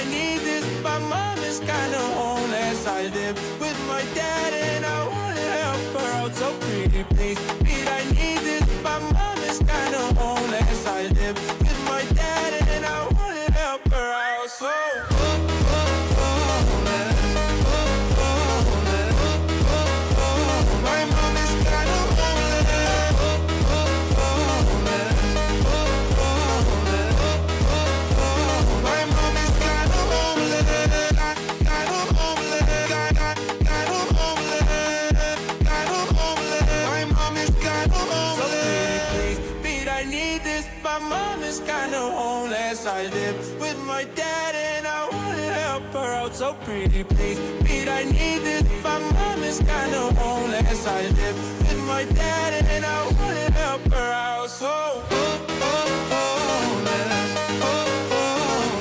I need this. My mom is kinda homeless. I live with my dad and I wanna help her out. So pretty please, Pete, I need this. My mom is kinda homeless. I live with my dad and I wanna help her out. So my mom is kinda homeless. My mom is kinda homeless. Kinda homeless. Kinda homeless. Kinda homeless. My mom is kinda homeless. So please, Pete, I need this. My mom is kinda homeless. I live with my dad and I wanna help her out. So pretty please, Pete, I need this. My mom is kinda homeless. I live with my dad and I wanna help her out. So homeless.